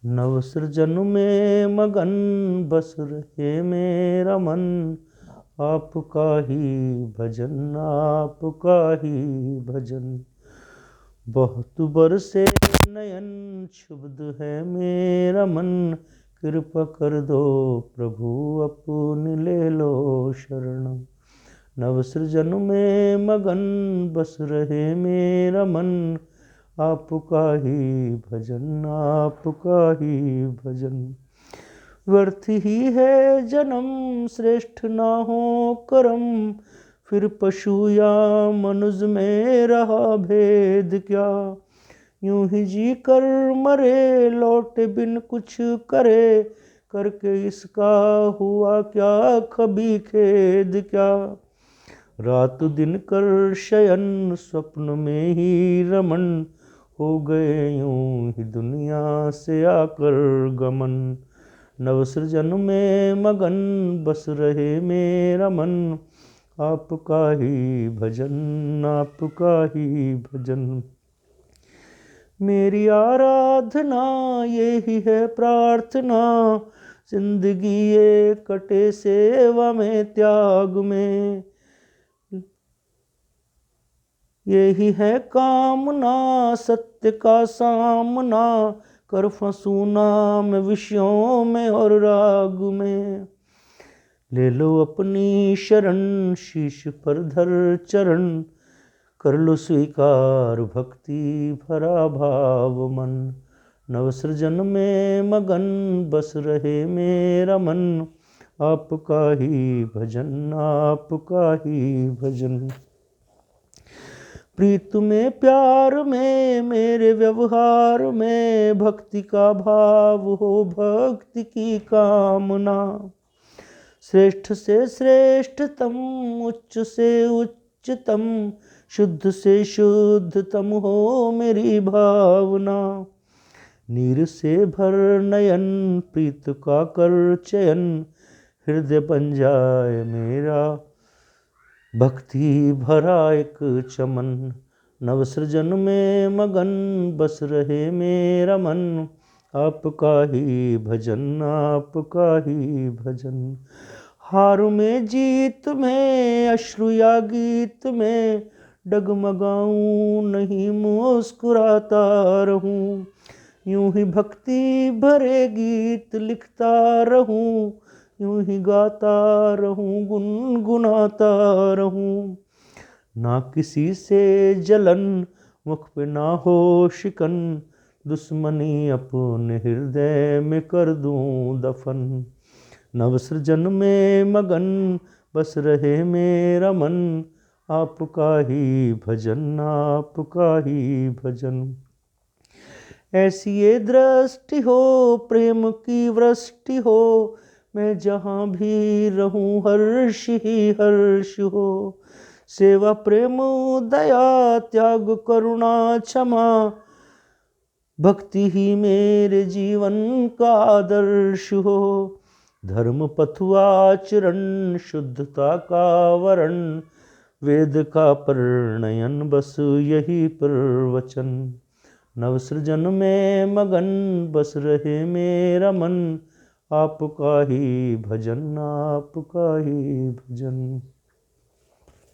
नव सृजन में मगन बस रहे मेरा मन, आपका ही भजन आपका ही भजन। बहुत बरसे नयन क्षुब्ध है मेरा मन, कृपा कर दो प्रभु अपनी ले लो शरण। नव सृजन में मगन बस रहे मेरा मन, आपका ही भजन आपका ही भजन। व्यर्थ ही है जन्म श्रेष्ठ ना हो करम, फिर पशु या मनुज में रहा भेद क्या। यूं ही जी कर मरे लौटे बिन कुछ करे, करके इसका हुआ क्या कभी खेद क्या। रात दिन कर शयन स्वप्न में ही रमन, हो गए यूं ही दुनिया से आकर गमन। नव सृजन में मगन बस रहे मेरा मन, आपका ही भजन आपका ही भजन। मेरी आराधना ये ही है प्रार्थना, जिंदगी ये कटे सेवा में त्याग में। यही है कामना सत्य का सामना, कर फंसूं नाम विषयों में और राग में। ले लो अपनी शरण शीश पर धर चरण, कर लो स्वीकार भक्ति भरा भाव मन। नव सृजन में मगन बस रहे मेरा मन, आपका ही भजन आपका ही भजन। प्रीत में प्यार में मेरे व्यवहार में, भक्ति का भाव हो भक्ति की कामना। श्रेष्ठ से श्रेष्ठतम उच्च से उच्चतम, शुद्ध से शुद्धतम हो मेरी भावना। नीर से भर नयन प्रीत का कर चयन, हृदय बन जाए मेरा भक्ति भरा एक चमन। नव सृजन में मगन बस रहे मेरा मन, आपका ही भजन आपका ही भजन। हार में जीत में अश्रु या गीत में, डगमगाऊं नहीं मुस्कुराता रहूं। यूं ही भक्ति भरे गीत लिखता रहूं, यूं ही गाता रहूं गुनगुनाता रहूं। ना किसी से जलन मुख पे ना हो शिकन, दुश्मनी अपने हृदय में कर दूं दफन। नव सृजन में मगन बस रहे मेरा मन, आपका ही भजन आपका ही भजन। ऐसी ये दृष्टि हो प्रेम की वृष्टि हो, मैं जहाँ भी रहूं हर्ष ही हर्ष हो। सेवा प्रेम दया त्याग करुणा क्षमा, भक्ति ही मेरे जीवन का आदर्श हो। धर्म पथुआचरण शुद्धता का वरण, वेद का परिणयन बस यही प्रवचन। नव सृजन में मगन बस रहे मेरा मन, आपका ही भजन आपका ही भजन।